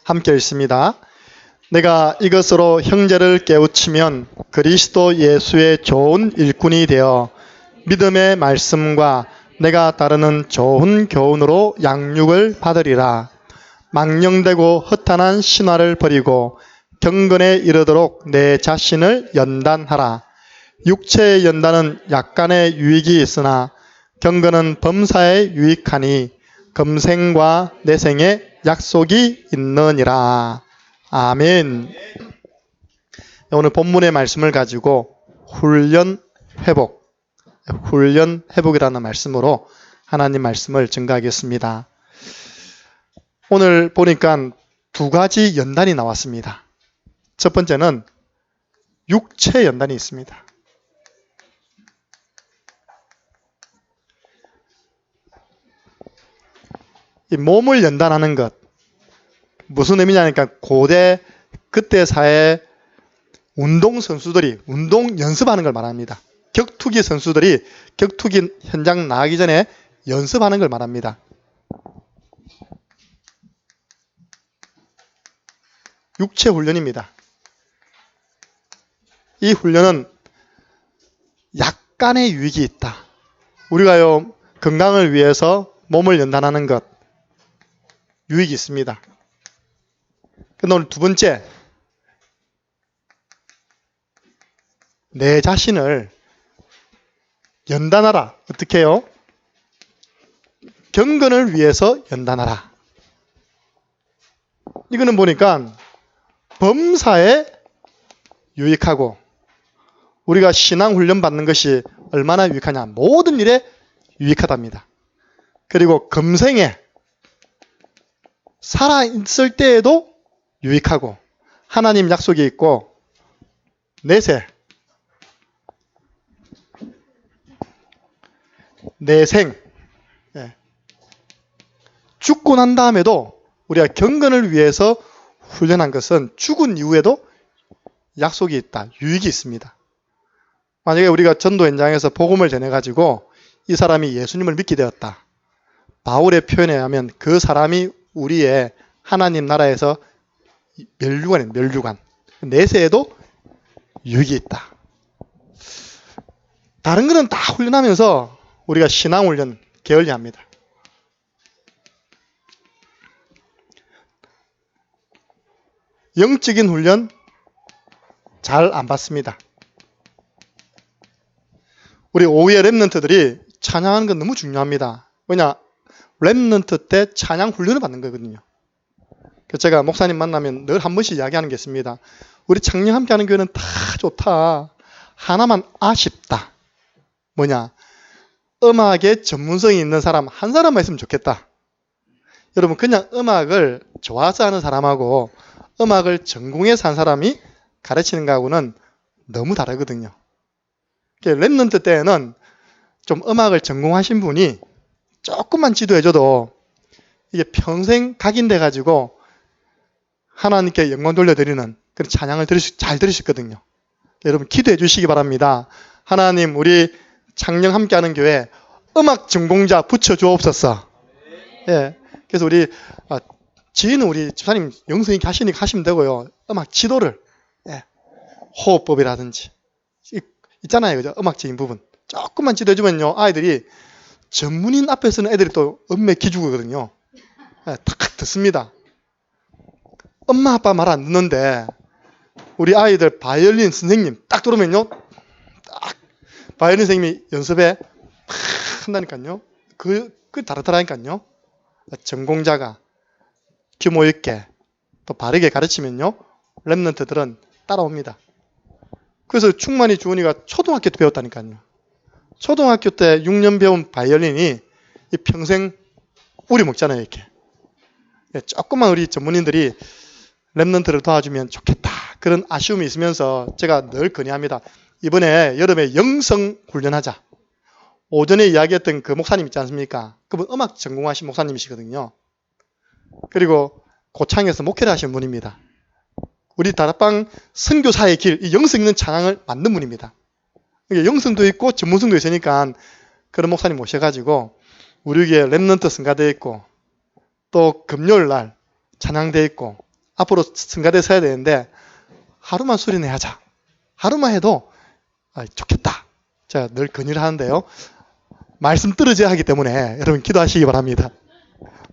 함께 읽습니다. 내가 이것으로 형제를 깨우치면 그리스도 예수의 좋은 일꾼이 되어 믿음의 말씀과 내가 따르는 좋은 교훈으로 양육을 받으리라. 망령되고 허탄한 신화를 버리고 경건에 이르도록 내 자신을 연단하라. 육체의 연단은 약간의 유익이 있으나 경건은 범사에 유익하니 금생과 내생에 약속이 있느니라. 아멘. 오늘 본문의 말씀을 가지고 훈련 회복이라는 말씀으로 하나님 말씀을 증거하겠습니다. 오늘 보니까 두 가지 연단이 나왔습니다. 첫 번째는 육체 연단이 있습니다. 이 몸을 연단하는 것, 무슨 의미냐니까 그때 사회 운동선수들이 운동 연습하는 걸 말합니다. 격투기 선수들이 격투기 현장 나가기 전에 연습하는 걸 말합니다. 육체 훈련입니다. 이 훈련은 약간의 유익이 있다. 우리가요, 건강을 위해서 몸을 연단하는 것, 유익이 있습니다. 근데 오늘 두 번째, 내 자신을 연단하라. 어떻게 해요? 경건을 위해서 연단하라. 이거는 보니까 범사에 유익하고, 우리가 신앙 훈련 받는 것이 얼마나 유익하냐. 모든 일에 유익하답니다. 그리고 금생에 살아있을 때에도 유익하고, 하나님 약속이 있고, 내생, 죽고 난 다음에도 우리가 경건을 위해서 훈련한 것은 죽은 이후에도 약속이 있다. 유익이 있습니다. 만약에 우리가 전도 현장에서 복음을 전해가지고 이 사람이 예수님을 믿게 되었다. 바울의 표현에 의하면 그 사람이 우리의 하나님 나라에서 멸류관. 내세에도 유익이 있다. 다른 거는 다 훈련하면서 우리가 신앙훈련 게을리합니다. 영적인 훈련 잘 안 받습니다. 우리 오후에 랩런트들이 찬양하는 건 너무 중요합니다. 왜냐? 랩런트 때 찬양 훈련을 받는 거거든요. 제가 목사님 만나면 늘 한 번씩 이야기하는 게 있습니다. 우리 창녕 함께하는 교회는 다 좋다. 하나만 아쉽다. 뭐냐? 음악에 전문성이 있는 사람 한 사람만 있으면 좋겠다. 여러분, 그냥 음악을 좋아서 하는 사람하고 음악을 전공해서 한 사람이 가르치는 거하고는 너무 다르거든요. 랩런트 때에는 좀 음악을 전공하신 분이 조금만 지도해줘도 이게 평생 각인돼 가지고 하나님께 영광 돌려드리는 그런 찬양을 잘 들으셨거든요. 여러분, 기도해 주시기 바랍니다. 하나님, 우리 창녕 함께하는 교회 음악 전공자 붙여주옵소서. 예. 그래서 우리 지인은 우리 집사님 영성이 하시면 되고요. 음악 지도를, 호흡법이라든지 있잖아요, 그죠? 음악적인 부분 조금만 지도해주면요, 아이들이 전문인 앞에서는 애들이 또 음매 기죽거든요. 탁 듣습니다. 엄마 아빠 말 안 듣는데 우리 아이들 바이올린 선생님 딱 들으면요, 딱 바이올린 선생님이 연습에 한다니까요. 그 다르더라니까요. 전공자가 규모 있게 또 바르게 가르치면요, 랩런트들은 따라옵니다. 그래서 충만히 주은이가 초등학교 때 배웠다니까요. 초등학교 때 6년 배운 바이올린이 평생 우리 먹잖아요, 이렇게. 조금만 우리 전문인들이 랩런트를 도와주면 좋겠다. 그런 아쉬움이 있으면서 제가 늘 건의합니다. 이번에 여름에 영성 훈련하자. 오전에 이야기했던 그 목사님 있지 않습니까? 그분 음악 전공하신 목사님이시거든요. 그리고 고창에서 목회를 하신 분입니다. 우리 다락방 선교사의 길, 이 영성 있는 찬양을 만든 분입니다. 영성도 있고 전문성도 있으니까 그런 목사님 모셔가지고 우리 교회 랩런트 성가대 있고 또 금요일 날 찬양대 있고 앞으로 성가대 서야 되는데 하루만 수련회하자. 하루만 해도 좋겠다. 제가 늘 건의를 하는데요. 말씀 떨어져야 하기 때문에 여러분 기도하시기 바랍니다.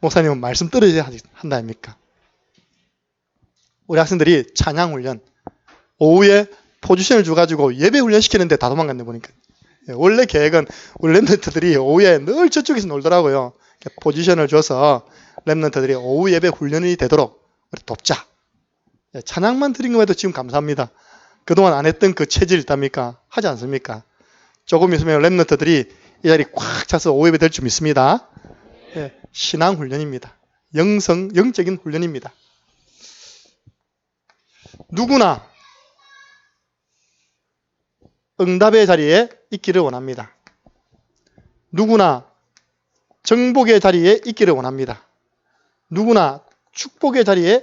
목사님은 말씀 떨어져야 한다 아닙니까? 우리 학생들이 찬양훈련, 오후에 포지션을 줘가지고 예배 훈련 시키는데 다 도망갔네 보니까. 원래 계획은 우리 랩런트들이 오후에 늘 저쪽에서 놀더라고요. 포지션을 줘서 랩런트들이 오후 예배 훈련이 되도록 우리 돕자. 찬양만 드린 것에도 지금 감사합니다. 그동안 안 했던 그 체질 있답니까? 하지 않습니까? 조금 있으면 랩런트들이 이 자리 꽉 차서 오후 예배 될 줄 믿습니다. 신앙 훈련입니다. 영적인 훈련입니다. 누구나 응답의 자리에 있기를 원합니다. 누구나 정복의 자리에 있기를 원합니다. 누구나 축복의 자리에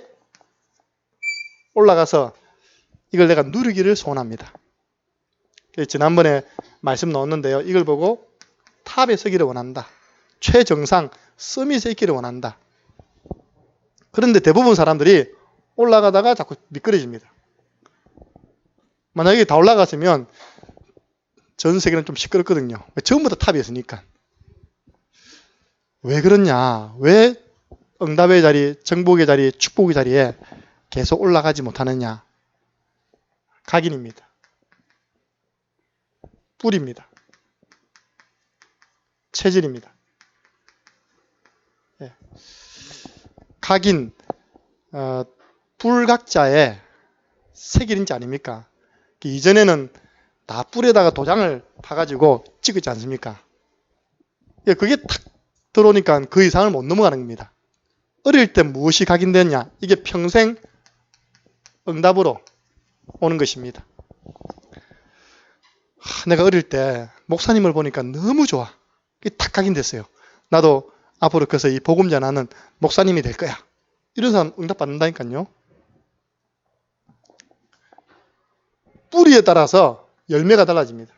올라가서 이걸 내가 누리기를 소원합니다. 지난번에 말씀 나왔는데요. 이걸 보고 탑에 서기를 원한다. 최정상 서밋에 있기를 원한다. 그런데 대부분 사람들이 올라가다가 자꾸 미끄러집니다. 만약에 다 올라갔으면 전 세계는 좀 시끄럽거든요. 전부 다 탑에 있으니까. 왜 그러냐? 왜 응답의 자리, 정복의 자리, 축복의 자리에 계속 올라가지 못하느냐? 각인입니다. 뿌리입니다. 체질입니다. 각인, 불각자의 색일인지 아닙니까? 이전에는 다 뿔에다가 도장을 파가지고 찍었지 않습니까? 그게 탁 들어오니까 그 이상을 못 넘어가는 겁니다. 어릴 때 무엇이 각인됐냐? 이게 평생 응답으로 오는 것입니다. 내가 어릴 때 목사님을 보니까 너무 좋아. 이게 탁 각인됐어요. 나도 앞으로 그래서 이 복음 전하는 목사님이 될 거야. 이런 사람 응답 받는다니까요. 뿌리에 따라서 열매가 달라집니다.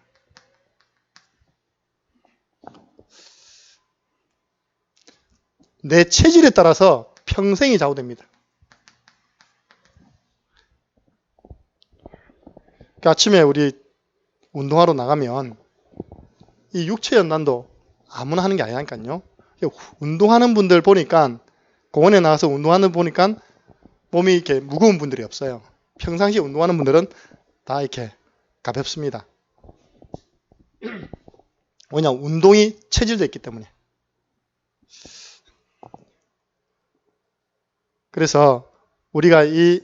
내 체질에 따라서 평생이 좌우됩니다. 아침에 우리 운동하러 나가면 이 육체 연단도 아무나 하는 게 아니라니까요. 운동하는 분들 보니까 공원에 나가서 운동하는 보니까 몸이 이렇게 무거운 분들이 없어요. 평상시에 운동하는 분들은 다 이렇게 가볍습니다. 왜냐? 운동이 체질되어 있기 때문에. 그래서 우리가 이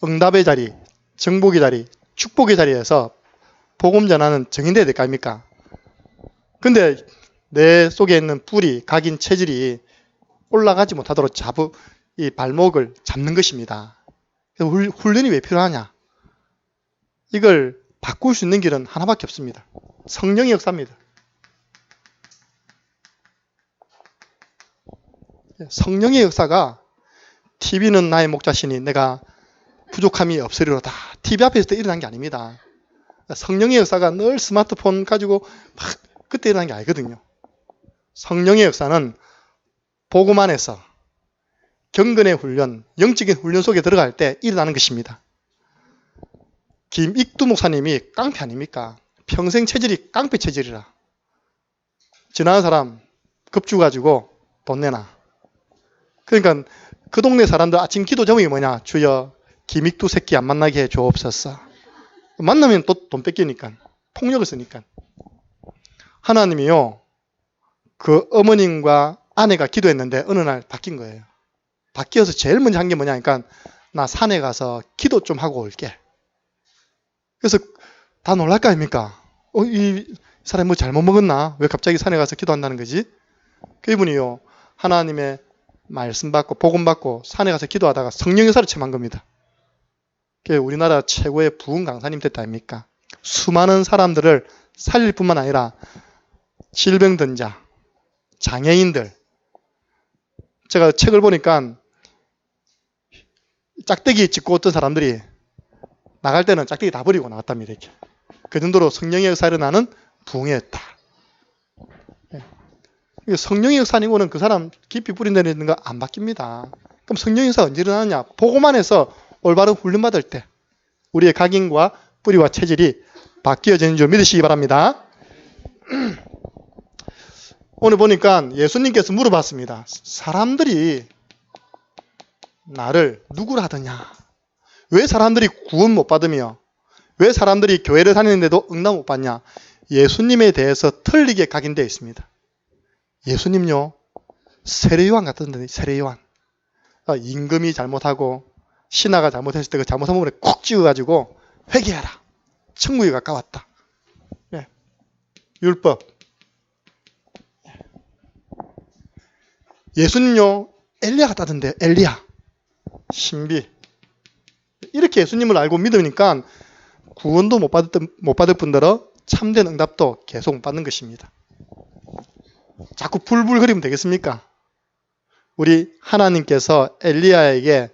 응답의 자리, 정복의 자리, 축복의 자리에서 복음 전하는 정인돼야 될 거 아닙니까? 근데 내 속에 있는 뿌리, 각인 체질이 올라가지 못하도록 이 발목을 잡는 것입니다. 훈련이 왜 필요하냐? 이걸 바꿀 수 있는 길은 하나밖에 없습니다. 성령의 역사입니다. 성령의 역사가 TV는 나의 목자시니 내가 부족함이 없으리로다. TV 앞에서 일어난 게 아닙니다. 성령의 역사가 늘 스마트폰 가지고 막 그때 일어난 게 아니거든요. 성령의 역사는 복음 안에서 경건의 훈련, 영적인 훈련 속에 들어갈 때 일어나는 것입니다. 김익두 목사님이 깡패 아닙니까? 평생 체질이 깡패 체질이라. 지나가는 사람 급주 가지고 돈 내놔. 그러니까 그 동네 사람들 아침 기도 제목이 뭐냐? 주여 김익두 새끼 안 만나게 해 주옵소서. 만나면 또 돈 뺏기니까. 폭력을 쓰니까. 하나님이요. 그 어머님과 아내가 기도했는데 어느 날 바뀐 거예요. 바뀌어서 제일 먼저 한 게 뭐냐 하니까 나 산에 가서 기도 좀 하고 올게. 그래서 다 놀랄 거 아닙니까? 이 사람이 뭐 잘못 먹었나? 왜 갑자기 산에 가서 기도한다는 거지? 그분이요. 하나님의 말씀 받고 복음 받고 산에 가서 기도하다가 성령 역사를 체험한 겁니다. 우리나라 최고의 부흥 강사님 됐다 아닙니까? 수많은 사람들을 살릴 뿐만 아니라 질병든 자, 장애인들. 제가 책을 보니까 짝대기 짚고 어떤 사람들이 나갈 때는 짝대기 다 버리고 나갔답니다. 이렇게. 그 정도로 성령의 역사를 나는 부흥이었다. 성령의 역사 아니고는 그 사람 깊이 뿌린다는 거 안 바뀝니다. 그럼 성령에서 언제 일어나느냐? 보고만 해서 올바른 훈련받을 때 우리의 각인과 뿌리와 체질이 바뀌어지는 줄 믿으시기 바랍니다. 오늘 보니까 예수님께서 물어봤습니다. 사람들이 나를 누구라 하더냐? 왜 사람들이 구원 못 받으며 왜 사람들이 교회를 다니는데도 응답 못 받냐? 예수님에 대해서 틀리게 각인되어 있습니다. 예수님요, 세례요한 같던데, 세례요한. 임금이 잘못하고 신하가 잘못했을 때 그 잘못한 부분에 콕 찍어가지고 회개하라. 천국에 가까웠다. 네. 율법. 예수님요, 엘리야 같다던데, 엘리야. 신비. 이렇게 예수님을 알고 믿으니까 구원도 못 받을 뿐더러 참된 응답도 계속 못 받는 것입니다. 자꾸 불불거리면 되겠습니까? 우리 하나님께서 엘리야에게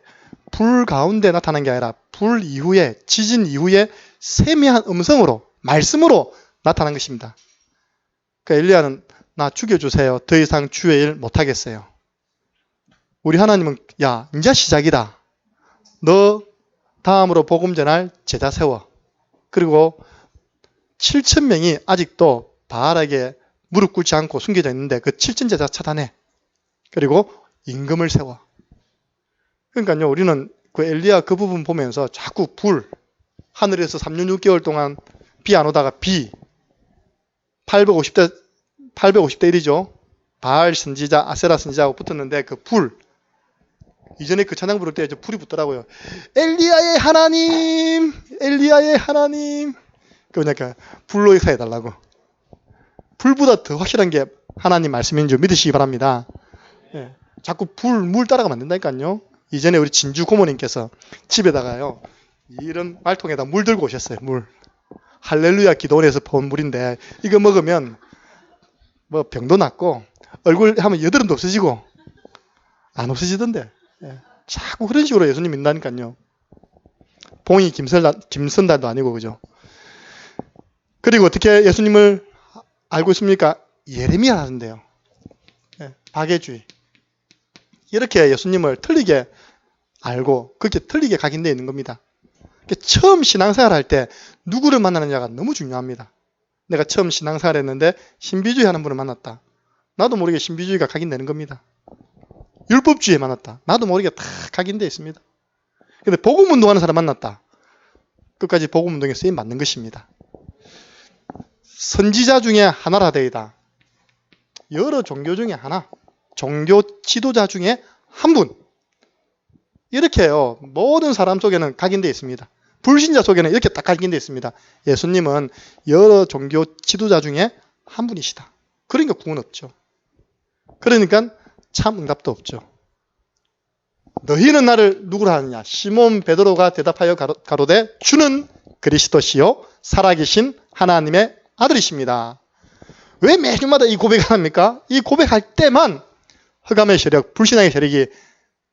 불 가운데 나타난 게 아니라 불 이후에, 지진 이후에 세미한 음성으로, 말씀으로 나타난 것입니다. 그러니까 엘리야는 나 죽여주세요. 더 이상 주의 일 못하겠어요. 우리 하나님은 야, 이제 시작이다. 너 다음으로 복음 전할 제자 세워. 그리고 7,000명이 아직도 바알에게 무릎 꿇지 않고 숨겨져 있는데 그 7천 제자 차단해. 그리고 임금을 세워. 그러니까요, 우리는 그 엘리야 그 부분 보면서 자꾸 불, 하늘에서 3년 6개월 동안 비 안 오다가 비, 850대 1이죠. 바알 선지자, 아세라 선지자하고 붙었는데 그 불, 이전에 그 찬양 부를 때 이제 불이 붙더라고요. 엘리야의 하나님, 엘리야의 하나님. 그러니까 불로 역사해달라고. 불보다 더 확실한 게 하나님 말씀인 줄 믿으시기 바랍니다. 예. 자꾸 불, 물 따라가면 안 된다니까요. 이전에 우리 진주 고모님께서 집에다가요, 이런 말통에다 물 들고 오셨어요. 물. 할렐루야 기도원에서 본 물인데 이거 먹으면 뭐 병도 낫고 얼굴 하면 여드름도 없어지고 안 없어지던데. 예. 자꾸 그런 식으로 예수님 믿는다니까요. 봉이 김선달도 아니고 그죠. 그리고 어떻게 예수님을 알고 있습니까? 예레미야 하는데요. 예. 박애주의. 이렇게 예수님을 틀리게 알고 그렇게 틀리게 각인되어 있는 겁니다. 처음 신앙생활 할 때 누구를 만나느냐가 너무 중요합니다. 내가 처음 신앙생활 했는데 신비주의 하는 분을 만났다. 나도 모르게 신비주의가 각인되는 겁니다. 율법주의에 만났다. 나도 모르게 다 각인되어 있습니다. 근데 복음운동하는 사람 만났다. 끝까지 복음운동에 쓰임 받는 것입니다. 선지자 중에 하나라 되이다. 여러 종교 중에 하나. 종교 지도자 중에 한 분. 이렇게요. 모든 사람 속에는 각인되어 있습니다. 불신자 속에는 이렇게 딱 각인되어 있습니다. 예수님은 여러 종교 지도자 중에 한 분이시다. 그러니까 구원 없죠. 그러니까 참 응답도 없죠. 너희는 나를 누구라 하느냐? 시몬 베드로가 대답하여 가로되 주는 그리스도시요 살아계신 하나님의 아들이십니다. 왜 매주마다 이 고백을 합니까? 이 고백할 때만 흑암의 세력, 불신앙의 세력이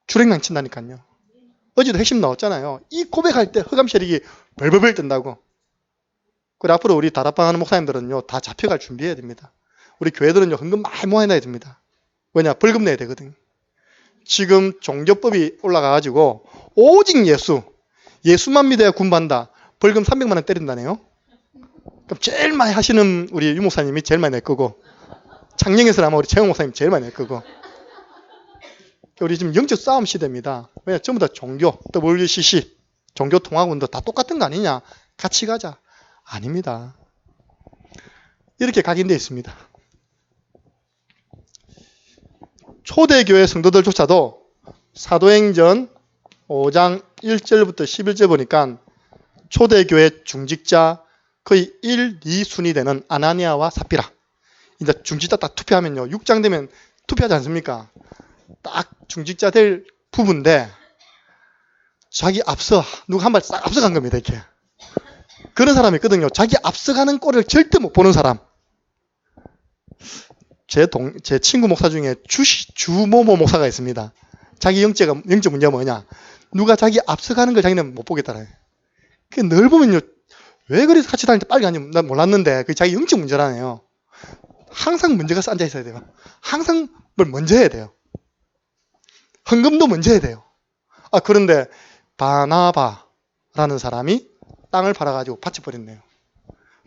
주랭랑 친다니까요. 어제도 핵심 나왔잖아요. 이 고백할 때 흑암 세력이 벌벌벌 뜬다고. 그리고 앞으로 우리 다락방 하는 목사님들은요, 다 잡혀갈 준비해야 됩니다. 우리 교회들은요, 헌금 많이 모아놔야 됩니다. 왜냐? 벌금 내야 되거든요. 지금 종교법이 올라가가지고, 오직 예수만 믿어야 군반다. 벌금 300만 원 때린다네요. 그럼 제일 많이 하시는 우리 유 목사님이 제일 많이 낼 거고, 창녕에서는 아마 우리 최영 목사님 제일 많이 낼 거고, 우리 지금 영적 싸움 시대입니다. 왜냐? 전부 다 종교, WCC, 종교통합운동 다 똑같은 거 아니냐? 같이 가자. 아닙니다. 이렇게 각인되어 있습니다. 초대교회 성도들조차도 사도행전 5장 1절부터 11절 보니까 초대교회 중직자 거의 1, 2순위 되는 아나니아와 삽비라. 이제 중직자 딱 투표하면요. 6장 되면 투표하지 않습니까? 딱 중직자 될 부부인데 자기 앞서 누가 한 발 싹 앞서간 겁니다. 이렇게 그런 사람이 있거든요. 자기 앞서가는 꼴을 절대 못 보는 사람. 제 친구 목사 중에 주모모 목사가 있습니다. 자기 영적 문제가 뭐냐? 누가 자기 앞서가는 걸 자기는 못 보겠다는. 늘 보면요. 왜 그리 같이 다닐 때 빨리 가는지 난 몰랐는데 그게 자기 영적 문제라네요. 항상 문제가 앉아 있어야 돼요. 항상 뭘 먼저 해야 돼요. 헌금도 먼저 해야 돼요. 그런데 바나바라는 사람이 땅을 팔아가지고 밭을 버렸네요.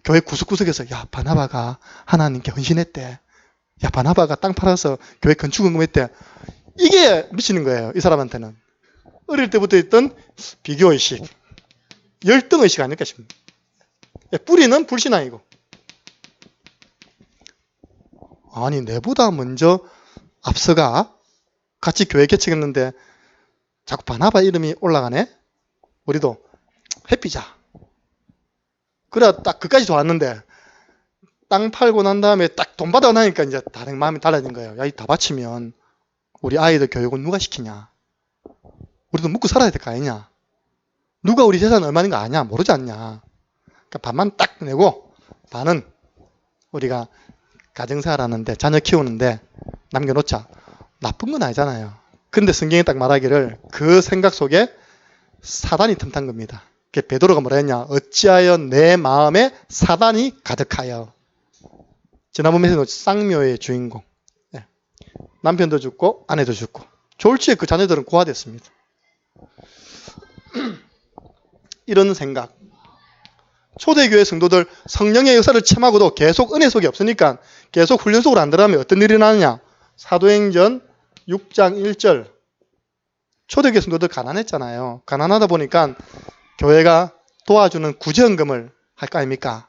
교회 구석구석에서 야 바나바가 하나님께 헌신했대. 야 바나바가 땅 팔아서 교회 건축헌금했대. 이게 미치는 거예요. 이 사람한테는. 어릴 때부터 있던 비교의식, 열등의식 아닐까 싶습니다. 뿌리는 불신앙이고. 아니 내보다 먼저 앞서가 같이 교회 개척했는데 자꾸 바나바 이름이 올라가네. 우리도 해피자. 그래 딱 그까지 좋았는데 땅 팔고 난 다음에 딱 돈 받아 나니까 이제 다른 마음이 달라진 거예요. 야, 이 다 바치면 우리 아이들 교육은 누가 시키냐? 우리도 먹고 살아야 될 거 아니냐? 누가 우리 재산 얼마인 거 아냐? 모르지 않냐? 그러니까 반만 딱 내고 반은 우리가 가정생활하는데 자녀 키우는데 남겨놓자. 나쁜 건 아니잖아요. 근데 성경이 딱 말하기를 그 생각 속에 사단이 틈탄 겁니다. 베드로가 뭐라 했냐? 어찌하여 내 마음에 사단이 가득하여. 지난번 메시지는 쌍묘의 주인공. 남편도 죽고 아내도 죽고 졸지에 그 자녀들은 고아됐습니다. 이런 생각. 초대교회 성도들 성령의 역사를 체험하고도 계속 은혜 속이 없으니까 계속 훈련 속으로 안 들어가면 어떤 일이 나느냐. 사도행전 6장 1절. 초대교회 성도들 가난했잖아요. 가난하다 보니까 교회가 도와주는 구제헌금을 할 거 아닙니까?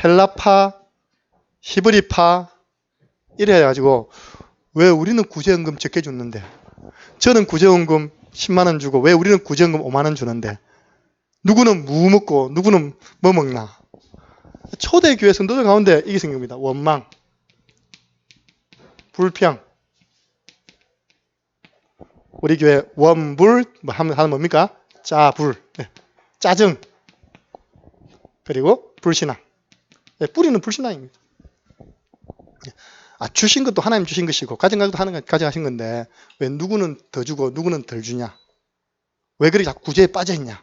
헬라파, 히브리파 이래 해가지고 왜 우리는 구제헌금 적게 줬는데 저는 구제헌금 10만 원 주고 왜 우리는 구제헌금 5만 원 주는데 누구는 무 먹고 누구는 뭐 먹나. 초대교회 성도들 가운데 이게 생깁니다. 원망, 불평. 우리 교회 원불 하면 뭡니까? 짜불, 짜증, 그리고 불신앙. 뿌리는 불신앙입니다. 주신 것도 하나님 주신 것이고 가져간 것도 하나님 가져가신 건데 왜 누구는 더 주고 누구는 덜 주냐? 왜 그렇게 자꾸 구제에 빠져 있냐?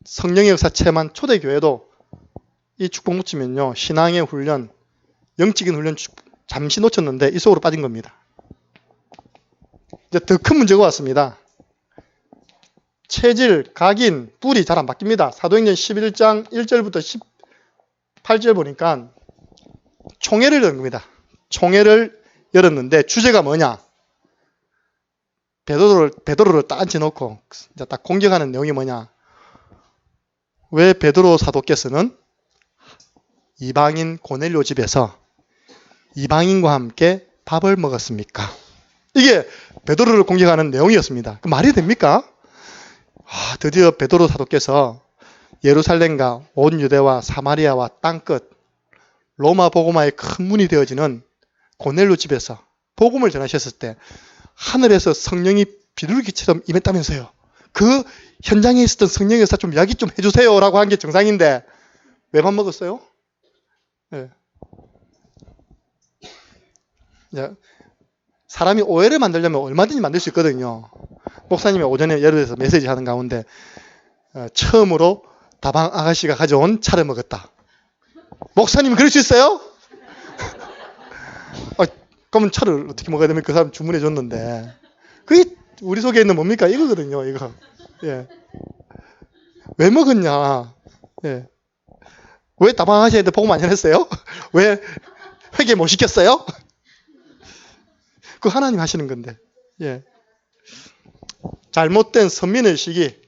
성령의 역사 체험한 초대교회도 이 축복 놓치면요 신앙의 훈련, 영적인 훈련 잠시 놓쳤는데 이 속으로 빠진 겁니다. 이제 더 큰 문제가 왔습니다. 체질, 각인, 뿌리 잘 안 바뀝니다. 사도행전 11장 1절부터 18절 보니까 총회를 연 겁니다. 총회를 열었는데 주제가 뭐냐? 베드로를 딱 앉혀놓고 이제 딱 공격하는 내용이 뭐냐? 왜 베드로 사도께서는 이방인 고넬료 집에서 이방인과 함께 밥을 먹었습니까? 이게 베드로를 공격하는 내용이었습니다. 그 말이 됩니까? 드디어 베드로 사도께서 예루살렘과 온 유대와 사마리아와 땅끝 로마 복음화의 큰 문이 되어지는 고넬료 집에서 복음을 전하셨을 때 하늘에서 성령이 비둘기처럼 임했다면서요. 그 현장에 있었던 성령의 역사 좀 이야기 좀 해주세요 라고 한 게 정상인데 왜 밥 먹었어요? 네. 사람이 오해를 만들려면 얼마든지 만들 수 있거든요. 목사님이 오전에 예를 들어서 메시지 하는 가운데 처음으로 다방 아가씨가 가져온 차를 먹었다. 목사님 그럴 수 있어요? 그러면 차를 어떻게 먹어야 됩니까? 그 사람 주문해 줬는데 그게 우리 속에 있는 뭡니까? 이거거든요. 이거. 예. 왜 먹었냐? 예. 왜 다방 아가씨한테 복음 안 전했어요? 왜 회개 못 시켰어요? 그거 하나님 하시는 건데. 예. 잘못된 선민의식이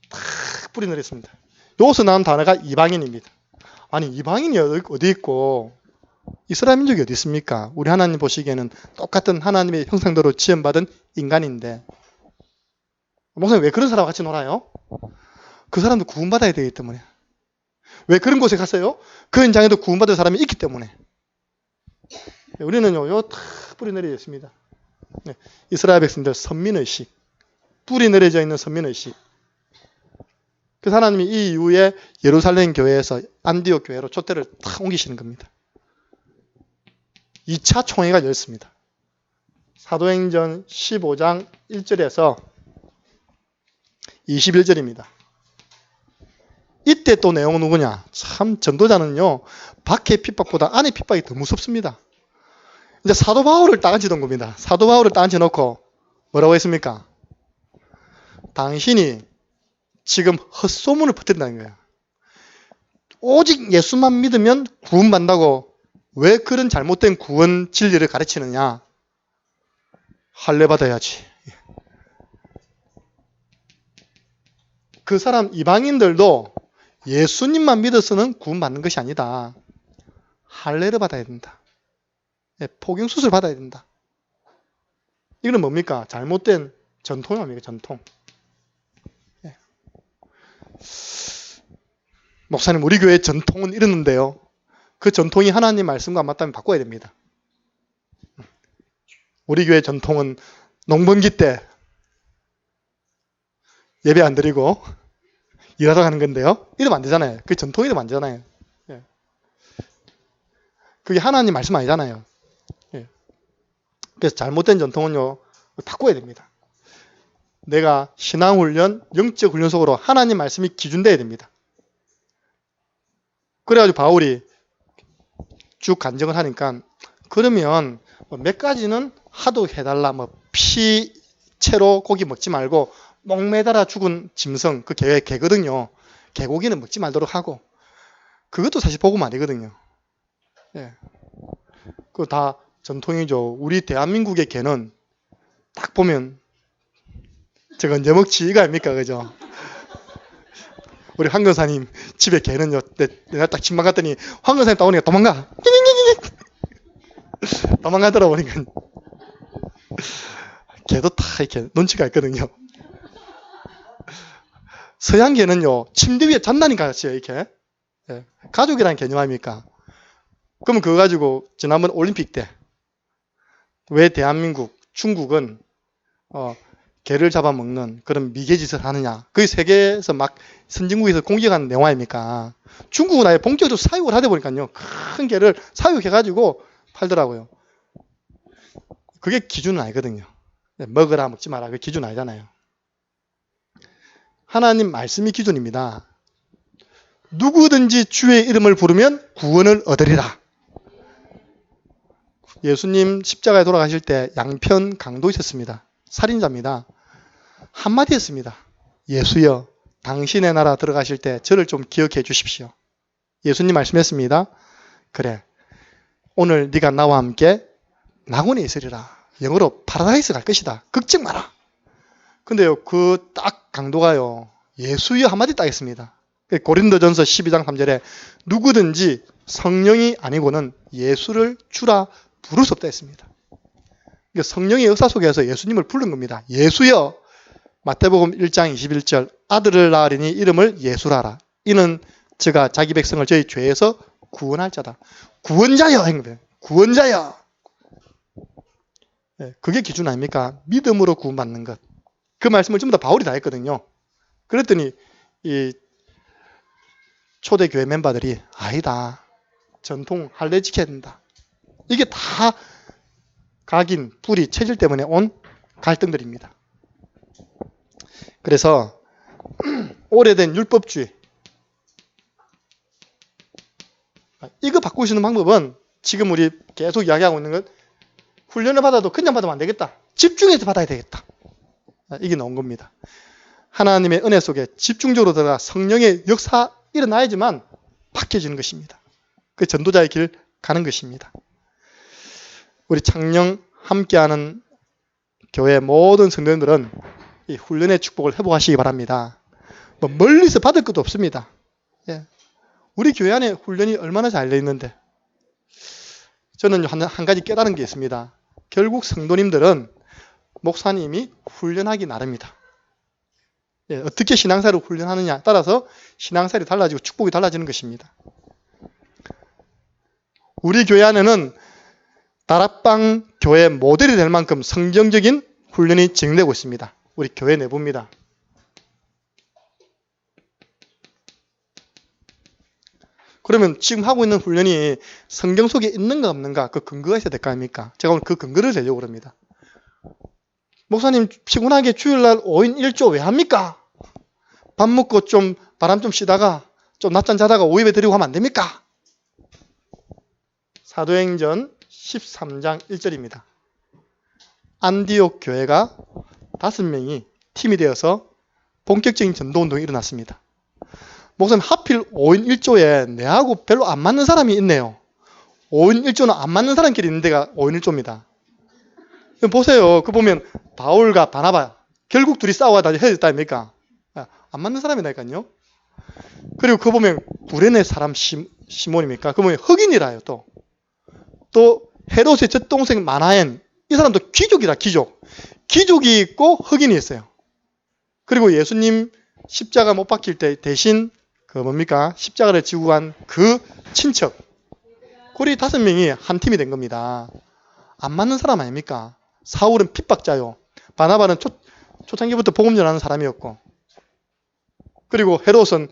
탁 뿌리 내렸습니다. 여기서 나온 단어가 이방인입니다. 아니 이방인이 어디 있고 이스라엘 민족이 어디 있습니까? 우리 하나님 보시기에는 똑같은 하나님의 형상대로 지음받은 인간인데 목사님 왜 그런 사람과 같이 놀아요? 그 사람도 구원받아야 되기 때문에. 왜 그런 곳에 갔어요? 그 현장에도 구원받을 사람이 있기 때문에. 우리는요 탁 뿌리 내려져 있습니다. 이스라엘 백성들 선민의식, 뿌리 내려져 있는 선민의식. 그래서 하나님이 이 이후에 예루살렘 교회에서 안디옥 교회로 촛대를 탁 옮기시는 겁니다. 2차 총회가 열렸습니다. 사도행전 15장 1절에서 21절입니다. 이때 또 내용은 누구냐? 참 전도자는요 밖의 핍박보다 안의 핍박이 더 무섭습니다. 이제 사도 바울을 딱 앉혀둔 겁니다. 사도 바울을 딱 앉혀놓고 뭐라고 했습니까? 당신이 지금 헛소문을 퍼뜨린다는 거예요. 오직 예수만 믿으면 구원받는다고 왜 그런 잘못된 구원 진리를 가르치느냐? 할례 받아야지. 그 사람 이방인들도 예수님만 믿어서는 구원받는 것이 아니다. 할례를 받아야 된다. 포경수술 받아야 된다. 이거는 뭡니까? 잘못된 전통 아닙니까? 전통. 목사님, 우리 교회 전통은 이러는데요. 그 전통이 하나님 말씀과 안 맞다면 바꿔야 됩니다. 우리 교회 전통은 농번기 때 예배 안 드리고 일하러 가는 건데요. 이러면 안 되잖아요. 그 전통이 이러면 안 되잖아요. 그게 하나님 말씀 아니잖아요. 그래서 잘못된 전통은요, 바꿔야 됩니다. 내가 신앙훈련, 영적 훈련 속으로 하나님 말씀이 기준돼야 됩니다. 그래가지고 바울이 쭉 간증을 하니까, 그러면 몇 가지는 하도 해달라. 피채로 고기 먹지 말고 목 매달아 죽은 짐승, 그 개거든요. 개고기는 먹지 말도록 하고, 그것도 사실 복음 아니거든요. 그거 다 전통이죠. 우리 대한민국의 개는 딱 보면 저거 언제 먹지 이거 아닙니까? 그죠? 우리 황근사님 집에 개는요, 내가 딱 집 막았더니 황근사님 따오니까 도망가. 도망가더라 보니까 개도 다 이렇게 눈치가 있거든요. 서양 개는요, 침대 위에 잔다니까 같이요, 이렇게. 가족이라는 개념 아닙니까? 그러면 그거 가지고 지난번 올림픽 때 왜 대한민국, 중국은 개를 잡아먹는 그런 미개짓을 하느냐. 그게 세계에서 막 선진국에서 공격하는 내용 아닙니까? 중국은 아예 본격적으로 사육을 하다 보니까요. 큰 개를 사육해가지고 팔더라고요. 그게 기준은 아니거든요. 먹으라 먹지 마라. 그게 기준 아니잖아요. 하나님 말씀이 기준입니다. 누구든지 주의 이름을 부르면 구원을 얻으리라. 예수님 십자가에 돌아가실 때 양편 강도이셨습니다. 살인자입니다. 한마디 했습니다. 예수여, 당신의 나라 들어가실 때 저를 좀 기억해 주십시오. 예수님 말씀했습니다. 그래, 오늘 네가 나와 함께 낙원에 있으리라. 영어로 파라다이스 갈 것이다. 걱정 마라. 근데요, 그 딱 강도가요, 예수여 한마디 딱 했습니다. 고린도전서 12장 3절에 누구든지 성령이 아니고는 예수를 주라 부를 수 없다 했습니다. 성령의 역사 속에서 예수님을 부른 겁니다. 예수여. 마태복음 1장 21절 아들을 낳으리니 이름을 예수라라. 이는 저가 자기 백성을 저희 죄에서 구원할 자다. 구원자여. 구원자여. 그게 기준 아닙니까? 믿음으로 구원받는 것. 그 말씀을 전부 다 바울이 다 했거든요. 그랬더니 이 초대교회 멤버들이 아니다. 전통 할례 지켜야 된다. 이게 다 각인, 뿌리, 체질 때문에 온 갈등들입니다. 그래서 오래된 율법주의, 이거 바꾸고 싶은 방법은 지금 우리 계속 이야기하고 있는 것, 훈련을 받아도 그냥 받으면 안 되겠다. 집중해서 받아야 되겠다. 이게 나온 겁니다. 하나님의 은혜 속에 집중적으로 들어가 성령의 역사 일어나야지만 바뀌어지는 것입니다. 그 전도자의 길 가는 것입니다. 우리 창녕 함께하는 교회 모든 성도님들은 이 훈련의 축복을 회복하시기 바랍니다. 멀리서 받을 것도 없습니다. 우리 교회 안에 훈련이 얼마나 잘 되어 있는데, 저는 한 가지 깨달은 게 있습니다. 결국 성도님들은 목사님이 훈련하기 나름이다. 어떻게 신앙사를 훈련하느냐에 따라서 신앙사이 달라지고 축복이 달라지는 것입니다. 우리 교회 안에는 다락방 교회 모델이 될 만큼 성경적인 훈련이 진행되고 있습니다. 우리 교회 내부입니다. 그러면 지금 하고 있는 훈련이 성경 속에 있는가 없는가, 그 근거가 있어야 될 거 아닙니까? 제가 오늘 그 근거를 내려고 합니다. 목사님 피곤하게 주일날 5인 1조 왜 합니까? 밥 먹고 좀 바람 좀 쉬다가 좀 낮잠 자다가 오예배 드리고 하면 안 됩니까? 사도행전 13장 1절입니다. 안디옥 교회가 5명이 팀이 되어서 본격적인 전도운동이 일어났습니다. 목사님 하필 5인 1조에 내하고 별로 안 맞는 사람이 있네요. 5인 1조는 안 맞는 사람끼리 있는 데가 5인 1조입니다. 보세요. 그 보면 바울과 바나바 결국 둘이 싸워가다 헤어졌다 아닙니까? 안 맞는 사람이라니까요. 그리고 그 보면 구레네 사람 시몬입니까? 그 보면 흑인이라요. 또 헤롯의 젖동생 마나엔, 이 사람도 귀족이다. 귀족이 있고 흑인이 있어요. 그리고 예수님 십자가 못 박힐 때 대신 십자가를 지고 간 그 친척, 우리 5명이 한 팀이 된 겁니다. 안 맞는 사람 아닙니까? 사울은 핍박자요. 바나바는 초창기부터 복음 전하는 사람이었고, 그리고 헤롯은,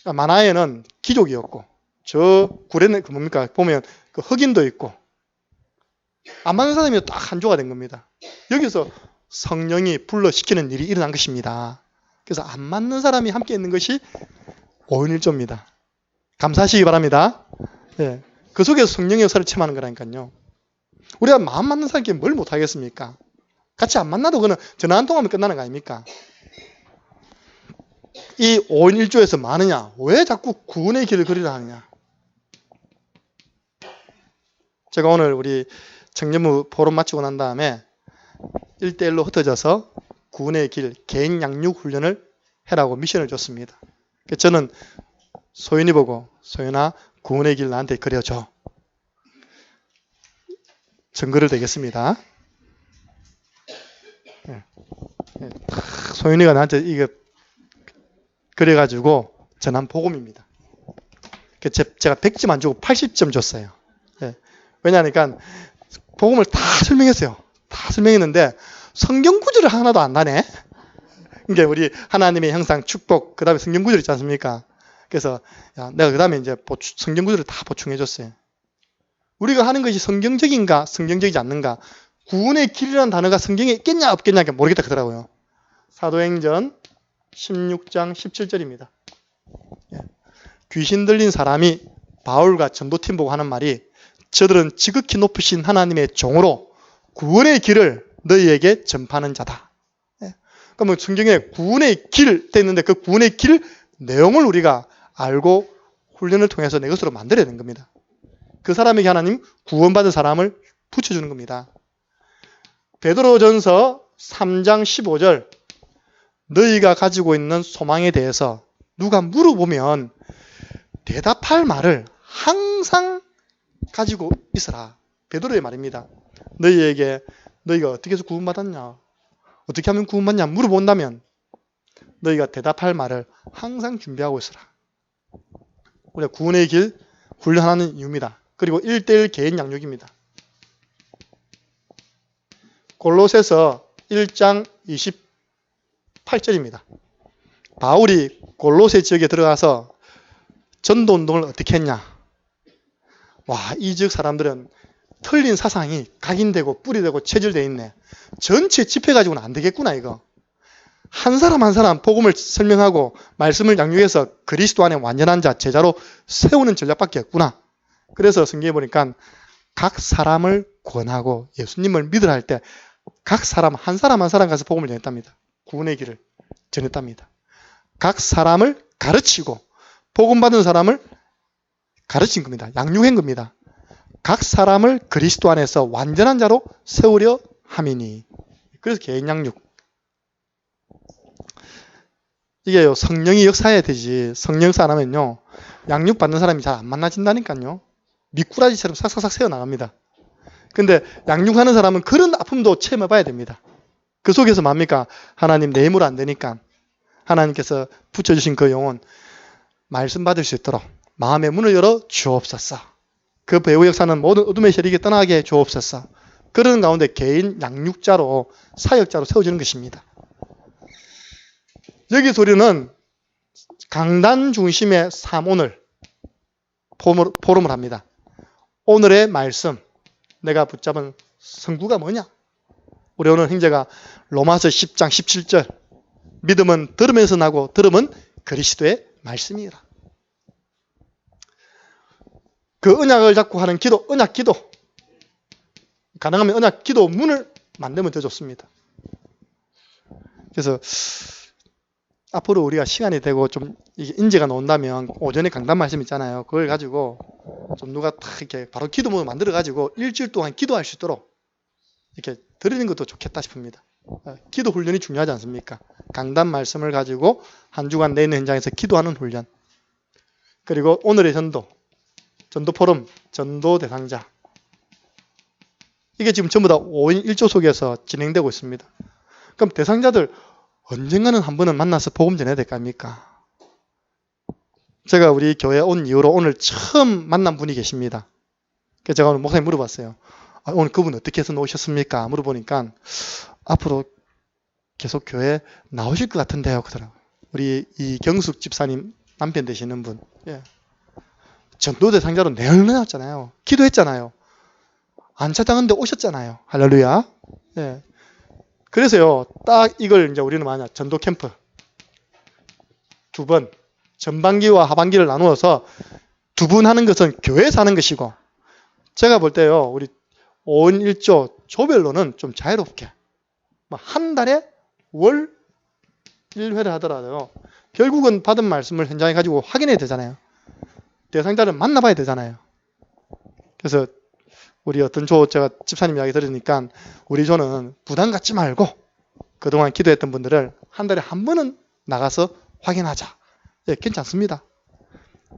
마나에는 귀족이었고, 저 구레네 보면 그 흑인도 있고, 안 맞는 사람이 딱 한 조가 된 겁니다. 여기서 성령이 불러시키는 일이 일어난 것입니다. 그래서 안 맞는 사람이 함께 있는 것이 5인 1조입니다. 감사하시기 바랍니다. 예. 그 속에서 성령의 역사를 체험하는 거라니까요. 우리가 마음 맞는 사람끼리 뭘 못하겠습니까? 같이 안 만나도 그는 전화 한 통하면 끝나는 거 아닙니까? 이 5인 1조에서 많으냐? 왜 자꾸 구원의 길을 걸으려 하느냐? 제가 오늘 우리 청년부 포럼 마치고 난 다음에 1대1로 흩어져서 구원의 길, 개인 양육 훈련을 해라고 미션을 줬습니다. 저는 소연이 보고, 소연아, 구원의 길 나한테 그려줘. 증거를 대겠습니다. 소연이가 나한테 이거 그래가지고 전한 복음입니다. 제가 100점 안 주고 80점 줬어요. 왜냐하니까 복음을 다 설명했어요. 다 설명했는데 성경 구절을 하나도 안 나네. 그러니까 우리 하나님의 형상, 축복, 그 다음에 성경 구절 있지 않습니까? 그래서 내가 그 다음에 이제 성경 구절을 다 보충해 줬어요. 우리가 하는 것이 성경적인가, 성경적이지 않는가, 구원의 길이라는 단어가 성경에 있겠냐 없겠냐 모르겠다 그러더라고요. 사도행전 16장 17절입니다. 귀신 들린 사람이 바울과 전도팀 보고 하는 말이, 저들은 지극히 높으신 하나님의 종으로 구원의 길을 너희에게 전파하는 자다. 그러면 성경에 구원의 길 돼 있는데 그 구원의 길 내용을 우리가 알고 훈련을 통해서 내 것으로 만들어야 되는 겁니다. 그 사람에게 하나님 구원받은 사람을 붙여주는 겁니다. 베드로전서 3장 15절, 너희가 가지고 있는 소망에 대해서 누가 물어보면 대답할 말을 항상 가지고 있어라. 베드로의 말입니다. 너희가 어떻게 해서 구원받았냐, 어떻게 하면 구원받냐 물어본다면 너희가 대답할 말을 항상 준비하고 있어라. 우리가 구원의 길 훈련하는 이유입니다. 그리고 1대1 개인 양육입니다. 골로새서 1장 28절입니다. 바울이 골로새 지역에 들어가서 전도운동을 어떻게 했냐. 이 지역 사람들은 틀린 사상이 각인되고 뿌리되고 체질되어 있네. 전체 집회가지고는 안 되겠구나 이거. 한 사람 한 사람 복음을 설명하고 말씀을 양육해서 그리스도 안에 완전한 자, 제자로 세우는 전략밖에 없구나. 그래서 성경에 보니까 각 사람을 권하고 예수님을 믿으라 할 때 각 사람 한 사람 가서 복음을 전했답니다. 구원의 길을 전했답니다. 각 사람을 가르치고 복음 받은 사람을 가르친 겁니다. 양육한 겁니다. 각 사람을 그리스도 안에서 완전한 자로 세우려 함이니. 그래서 개인 양육. 이게요, 성령이 역사해야 되지. 성령 역사 안 하면요, 양육 받는 사람이 잘 안 만나진다니까요. 미꾸라지처럼 싹싹싹 새어나갑니다. 근데 양육하는 사람은 그런 아픔도 체험해 봐야 됩니다. 그 속에서 뭡니까? 하나님 내 힘으로 안 되니까 하나님께서 붙여주신 그 영혼 말씀 받을 수 있도록 마음의 문을 열어 주옵소서. 그 배후 역사는 모든 어둠의 세력이 떠나게 주옵소서. 그런 가운데 개인 양육자로, 사역자로 세워지는 것입니다. 여기서 우리는 강단 중심의 삼오늘 포럼을 합니다. 오늘의 말씀, 내가 붙잡은 성구가 뭐냐? 우리 오늘 형제가 로마서 10장 17절, 믿음은 들으면서 나고 들음은 그리스도의 말씀이라. 그 언약을 잡고 하는 기도, 언약 기도. 가능하면 언약 기도 문을 만들면 더 좋습니다. 그래서 앞으로 우리가 시간이 되고 좀 이게 인재가 나온다면 오전에 강단 말씀 있잖아요. 그걸 가지고 좀 누가 딱 이렇게 바로 기도 모드 만들어 가지고 일주일 동안 기도할 수 있도록 이렇게 드리는 것도 좋겠다 싶습니다. 기도 훈련이 중요하지 않습니까? 강단 말씀을 가지고 한 주간 내 있는 현장에서 기도하는 훈련. 그리고 오늘의 전도 포럼, 전도 대상자. 이게 지금 전부 다 5인 1조 속에서 진행되고 있습니다. 그럼 대상자들 언젠가는 한 번은 만나서 복음 전해야 될 거 아닙니까? 제가 우리 교회 온 이후로 오늘 처음 만난 분이 계십니다. 그래서 제가 오늘 목사님 물어봤어요. 오늘 그분 어떻게 해서 오셨습니까? 물어보니까 앞으로 계속 교회 나오실 것 같은데요. 그러더라고요. 우리 이경숙 집사님 남편 되시는 분. 예. 전도 대상자로 내일 나왔잖아요. 기도했잖아요. 안 찾아갔는데 오셨잖아요. 할렐루야. 예. 그래서요, 딱 이걸 이제 우리는 뭐냐, 전도 캠프. 2번, 전반기와 하반기를 나누어서 2분 하는 것은 교회에서 하는 것이고, 제가 볼 때요, 우리 5인 1조 조별로는 좀 자유롭게, 한 달에 월 1회를 하더라도요, 결국은 받은 말씀을 현장에 가지고 확인해야 되잖아요. 대상자를 만나봐야 되잖아요. 그래서 우리 어떤 조 제가 집사님 이야기 들으니까 우리 조는 부담 갖지 말고 그동안 기도했던 분들을 한 달에 한 번은 나가서 확인하자. 예, 괜찮습니다.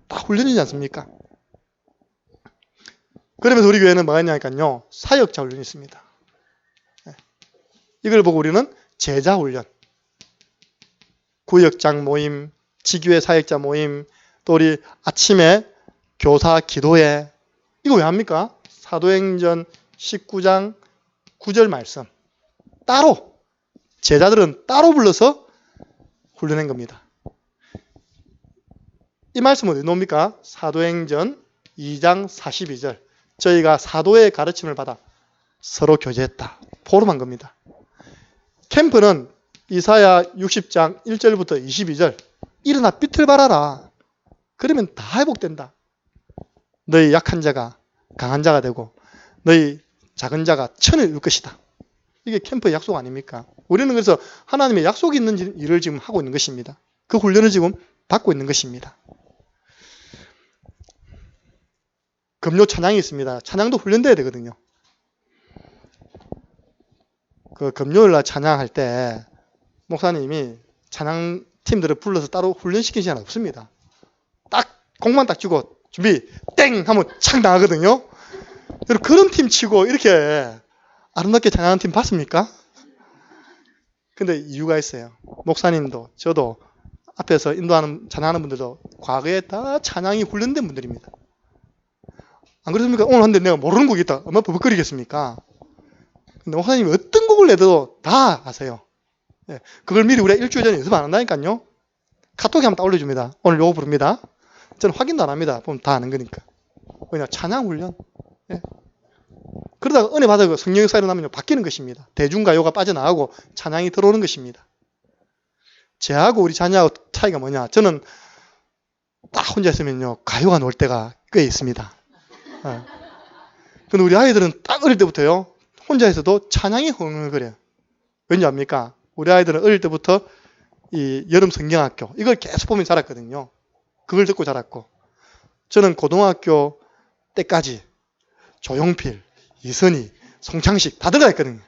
다 훈련이지 않습니까? 그러면서 우리 교회는 뭐가 있냐니까요. 사역자 훈련이 있습니다. 예. 이걸 보고 우리는 제자 훈련, 구역장 모임, 지교회 사역자 모임, 또 우리 아침에 교사 기도회, 이거 왜 합니까? 사도행전 19장 9절 말씀 따로 제자들은 따로 불러서 훈련한 겁니다. 이 말씀은 어디 나옵니까? 사도행전 2장 42절 저희가 사도의 가르침을 받아 서로 교제했다. 포럼한 겁니다. 캠프는 이사야 60장 1절부터 22절 일어나 빛을 발하라. 그러면 다 회복된다. 너희 약한 자가 강한 자가 되고 너희 작은 자가 천을 이룰 것이다. 이게 캠프의 약속 아닙니까? 우리는 그래서 하나님의 약속이 있는 일을 지금 하고 있는 것입니다. 그 훈련을 지금 받고 있는 것입니다. 금요 찬양이 있습니다. 찬양도 훈련돼야 되거든요. 그 금요일날 찬양할 때 목사님이 찬양 팀들을 불러서 따로 훈련시키는 시간 없습니다. 딱 공만 딱 주고 준비 땡 하면 착 나가거든요. 여러분 그런 팀 치고 이렇게 아름답게 찬양하는 팀 봤습니까? 근데 이유가 있어요. 목사님도 저도 앞에서 인도하는 찬양하는 분들도 과거에 다 찬양이 훈련된 분들입니다. 안 그렇습니까? 오늘 한데 내가 모르는 곡이 있다. 얼마나 버벅거리겠습니까? 근데 목사님이 어떤 곡을 내도 다 아세요. 네, 그걸 미리 우리가 일주일 전에 연습 안 한다니까요. 카톡에 한번 딱 올려줍니다. 오늘 요거 부릅니다. 저는 확인도 안 합니다. 보면 다 아는 거니까. 왜냐 찬양 훈련. 예. 그러다가 은혜 받아서 성령 역사 일어나면 바뀌는 것입니다. 대중가요가 빠져나가고 찬양이 들어오는 것입니다. 제하고 우리 자녀하고 차이가 뭐냐. 저는 딱 혼자 있으면요. 가요가 나올 때가 꽤 있습니다. 예. 근데 우리 아이들은 딱 어릴 때부터요. 혼자 있어도 찬양이 흥얼거려요. 왠지 압니까? 우리 아이들은 어릴 때부터 이 여름 성경학교 이걸 계속 보면 자랐거든요. 그걸 듣고 자랐고 저는 고등학교 때까지 조용필, 이선희, 송창식 다 들어가 있거든요.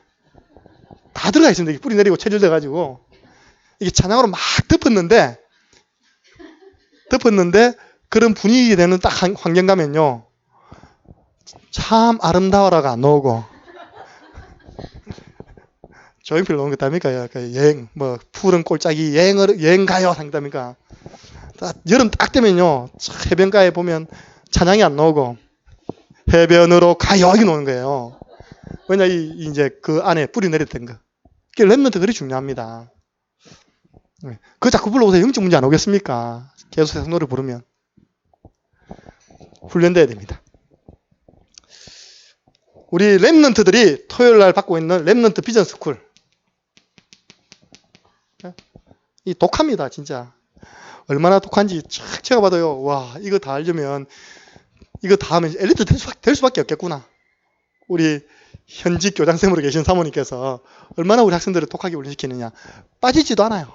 다 들어가 있습니다. 이게 뿌리 내리고 체질돼가지고 이게 찬양으로 막 덮었는데 그런 분위기 되는 딱 환경 가면요. 참 아름다워라가 안 나오고 조용필 나오는 것 답니까? 여행, 푸른 꼴짝이 여행 가요 상담입니까? 여름 딱 되면요. 해변가에 보면 찬양이 안 나오고 해변으로 가요 이게 나오는 거예요. 왜냐 이제 그 안에 뿌리 내렸던 거. 랩런트 그리 중요합니다. 그 자꾸 불러보세요. 영적 문제 안 오겠습니까? 계속해서 노래 부르면 훈련돼야 됩니다. 우리 랩런트들이 토요일 날 받고 있는 랩런트 비전 스쿨 이 독합니다. 진짜 얼마나 독한지 제가 봐도요. 와 이거 다 알려면 이거 다 하면 엘리트 될 수밖에 없겠구나. 우리 현직 교장선생님으로 계신 사모님께서 얼마나 우리 학생들을 독하게 훈련시키느냐. 빠지지도 않아요.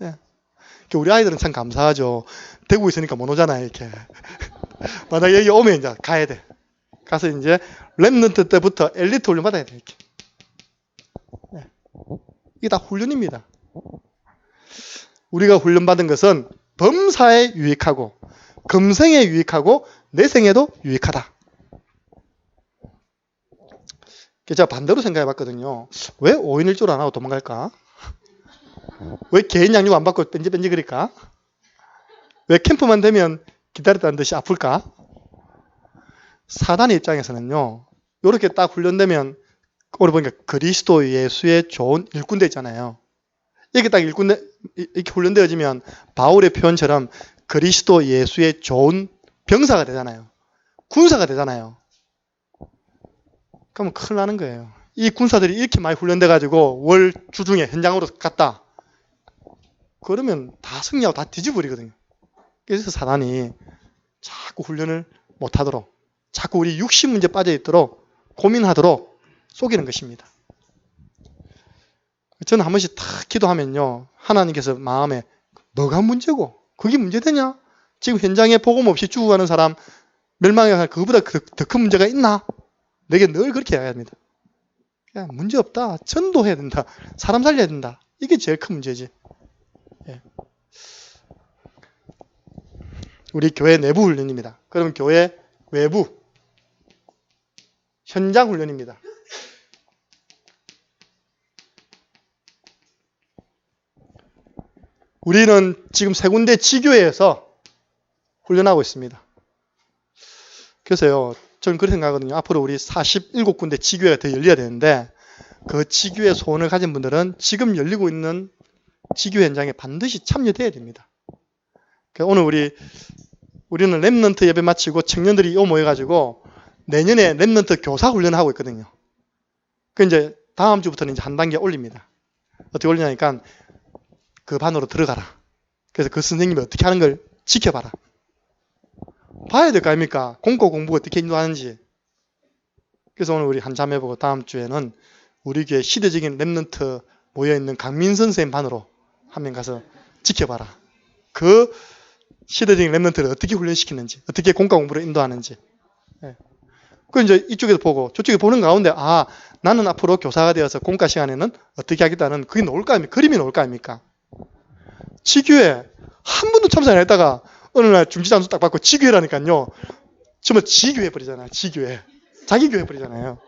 예. 우리 아이들은 참 감사하죠. 대구에 있으니까 못 오잖아요, 이렇게. 만약에 여기 오면 이제 가야 돼. 가서 이제 랩런트 때부터 엘리트 훈련 받아야 돼, 이렇게. 예. 이게 다 훈련입니다. 우리가 훈련받은 것은 범사에 유익하고, 금생에 유익하고, 내생에도 유익하다. 제가 반대로 생각해 봤거든요. 왜 5인 1조를 안 하고 도망갈까? 왜 개인 양육 안 받고 뺀지뺀지 그릴까? 왜 캠프만 되면 기다렸다는 듯이 아플까? 사단의 입장에서는요, 이렇게 딱 훈련되면, 오늘 보니까 그리스도 예수의 좋은 일꾼대 있잖아요. 이렇게 딱 일꾼대, 이렇게 훈련되어지면 바울의 표현처럼 그리스도 예수의 좋은 병사가 되잖아요. 군사가 되잖아요. 그러면 큰일 나는 거예요. 이 군사들이 이렇게 많이 훈련돼가지고 월 주중에 현장으로 갔다. 그러면 다 승리하고 다 뒤집어버리거든요. 그래서 사단이 자꾸 훈련을 못하도록, 자꾸 우리 육신 문제 빠져있도록 고민하도록 속이는 것입니다. 저는 한 번씩 탁 기도하면요, 하나님께서 마음에 뭐가 문제고 그게 문제되냐? 지금 현장에 복음 없이 죽어가는 사람, 멸망해서 그거보다 더 큰 문제가 있나? 내게 늘 그렇게 해야 합니다. 그냥 문제 없다. 전도해야 된다. 사람 살려야 된다. 이게 제일 큰 문제지. 예. 우리 교회 내부 훈련입니다. 그러면 교회 외부 현장 훈련입니다. 우리는 지금 세 군데 지교회에서 훈련하고 있습니다. 그래서요, 저는 그렇게 생각하거든요. 앞으로 우리 47군데 지교회가 더 열려야 되는데, 그 지교회 소원을 가진 분들은 지금 열리고 있는 지교회 현장에 반드시 참여돼야 됩니다. 오늘 우리는 랩런트 예배 마치고 청년들이 모여가지고 내년에 랩런트 교사 훈련을 하고 있거든요. 그 이제 다음 주부터는 이제 한 단계 올립니다. 어떻게 올리냐니까 그 반으로 들어가라. 그래서 그 선생님이 어떻게 하는 걸 지켜봐라. 봐야 될 거 아닙니까? 공고 공부가 어떻게 인도하는지. 그래서 오늘 우리 한참 해보고 다음 주에는 우리 교회 시대적인 랩런트 모여있는 강민선 선생님 반으로 한 명 가서 지켜봐라. 그 시대적인 랩런트를 어떻게 훈련시키는지, 어떻게 공과 공부를 인도하는지. 예. 그 이제 이쪽에서 보고 저쪽에 보는 가운데, 아, 나는 앞으로 교사가 되어서 공과 시간에는 어떻게 하겠다는 그게 나올 거 아닙니까? 그림이 나올 거 아닙니까? 지교회 한 번도 참석 안 했다가 어느 날 중지장수 딱 받고 지교회라니까요. 정말 지교회 버리잖아요. 지교회. 자기 교회 버리잖아요.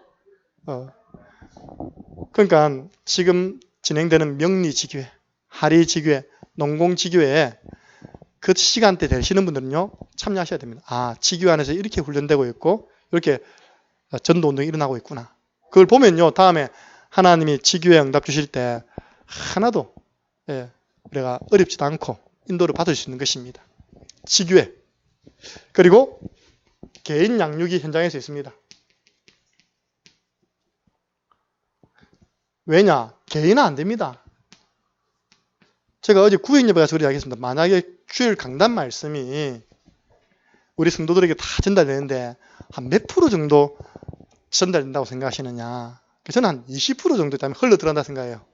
그러니까 지금 진행되는 명리지교회, 하리지교회, 농공지교회에 그 시간대 되시는 분들은요, 참여하셔야 됩니다. 아, 지교회 안에서 이렇게 훈련되고 있고 이렇게 전도운동이 일어나고 있구나. 그걸 보면요, 다음에 하나님이 지교회 응답 주실 때 하나도 우리가 어렵지도 않고 인도를 받을 수 있는 것입니다. 지교회. 그리고 개인 양육이 현장에서 있습니다. 왜냐? 개인은 안 됩니다. 제가 어제 구인 예배 가서 그렇게 하겠습니다. 만약에 주일 강단 말씀이 우리 성도들에게 다 전달되는데 한 몇 프로 정도 전달된다고 생각하시느냐? 저는 한 20% 정도 때문에 흘러 들어간다 생각해요.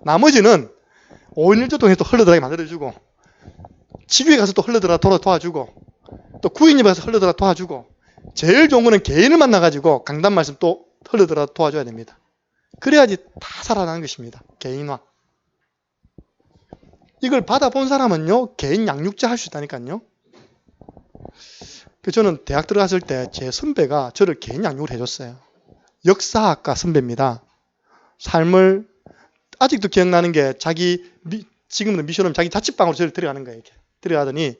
나머지는 5인 1조 동안 또 흘러 들어가게 만들어주고, 지교회 가서 또 흘러 들어가 도와주고, 또 구인 예배 가서 흘러 들어가 도와주고, 제일 좋은 거는 개인을 만나가지고 강단 말씀 또 흘러 들어가 도와줘야 됩니다. 그래야지 다 살아나는 것입니다. 개인화. 이걸 받아본 사람은요, 개인 양육자 할 수 있다니까요. 저는 대학 들어갔을 때 제 선배가 저를 개인 양육을 해줬어요. 역사학과 선배입니다. 삶을 아직도 기억나는 게 지금은 미션은 자기 자취방으로 저를 데려가는 거예요. 이렇게. 데려가더니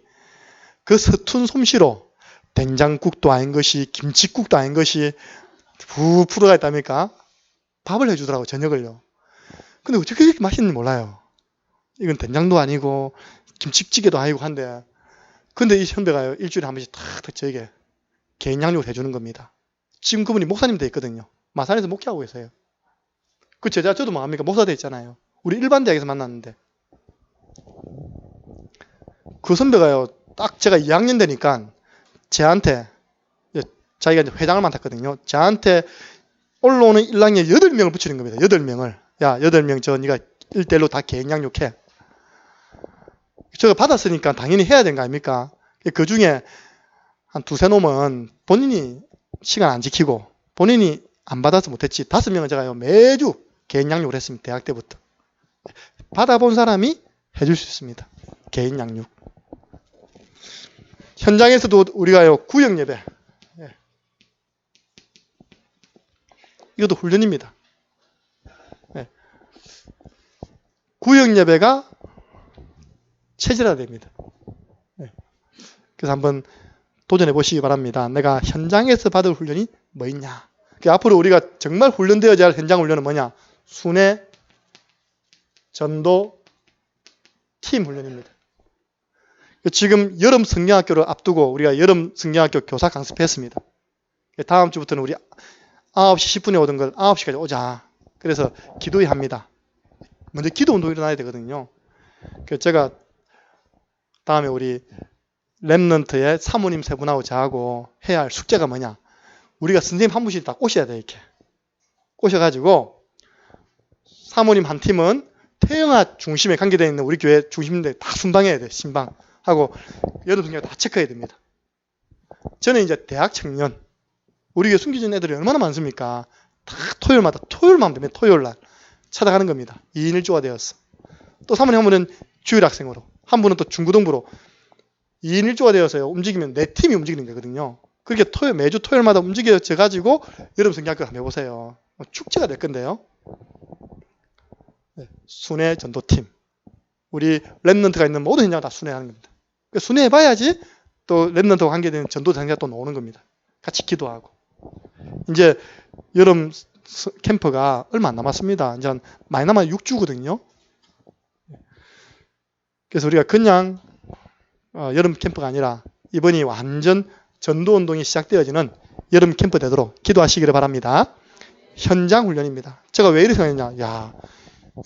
그 서툰 솜씨로 된장국도 아닌 것이 김치국도 아닌 것이 부풀어가 있답니까? 밥을 해주더라고요. 저녁을요. 근데 어떻게 이렇게 맛있는지 몰라요. 이건 된장도 아니고 김치찌개도 아니고 한데, 근데 이 선배가 일주일에 한 번씩 탁 저에게 개인 양육을 해주는 겁니다. 지금 그분이 목사님 돼 있거든요. 마산에서 목회하고 계세요. 그 제자 저도 뭐합니까? 목사 돼 있잖아요. 우리 일반 대학에서 만났는데, 그 선배가요, 딱 제가 2학년 되니까 저한테, 자기가 이제 회장을 맡았거든요. 저한테 올라오는 일랑에 8명을 붙이는 겁니다. 8명을. 야, 8명 저 네가 1대1로 다 개인 양육해. 저거 받았으니까 당연히 해야 되는 거 아닙니까? 그 중에 한 두세 놈은 본인이 시간 안 지키고 본인이 안 받아서 못했지. 5명은 제가 매주 개인 양육을 했습니다. 대학 때부터. 받아본 사람이 해줄 수 있습니다. 개인 양육. 현장에서도 우리가 구역 예배. 이것도 훈련입니다. 구역 예배가 체질화됩니다. 그래서 한번 도전해 보시기 바랍니다. 내가 현장에서 받을 훈련이 뭐 있냐. 앞으로 우리가 정말 훈련되어야 할 현장 훈련은 뭐냐. 순회, 전도, 팀 훈련입니다. 지금 여름 성경학교를 앞두고 우리가 여름 성경학교 교사 강습했습니다. 다음 주부터는 우리 9시 10분에 오던 걸 9시까지 오자. 그래서 기도회 합니다. 먼저 기도 운동이 일어나야 되거든요. 그래서 제가 다음에 우리 랩넌트의 사모님 세 분하고 저하고 해야 할 숙제가 뭐냐. 우리가 선생님 한 분씩 다 꼬셔야 돼. 이렇게 꼬셔가지고 사모님 한 팀은 태영아 중심에 관계되어 있는 우리 교회 중심인데 다 순방해야 돼. 신방하고 여러 분들 다 체크해야 됩니다. 저는 이제 대학 청년, 우리 교회 숨겨진 애들이 얼마나 많습니까? 다 토요일만 되면 토요일날 찾아가는 겁니다. 2인 1조가 되었어. 또 사모님 한 분은 주일 학생으로, 한 분은 또 중고등부로 2인 1조가 되어서요. 움직이면 내 팀이 움직이는 거거든요. 그렇게 매주 토요일마다 움직여져 가지고 여러분 성경학교 한번 해보세요. 축제가 될 건데요. 순회 전도팀. 우리 랩넌트가 있는 모든 현장을 다 순회하는 겁니다. 순회해봐야지 또 랩넌트와 관계되는 전도 당사자가 또 나오는 겁니다. 같이 기도하고. 이제 여름 캠프가 얼마 안 남았습니다. 이제 많이 남아 6주거든요. 그래서 우리가 그냥 여름 캠프가 아니라 이번이 완전 전도운동이 시작되어지는 여름 캠프 되도록 기도하시기를 바랍니다. 현장 훈련입니다. 제가 왜 이렇게 생각했냐. 야,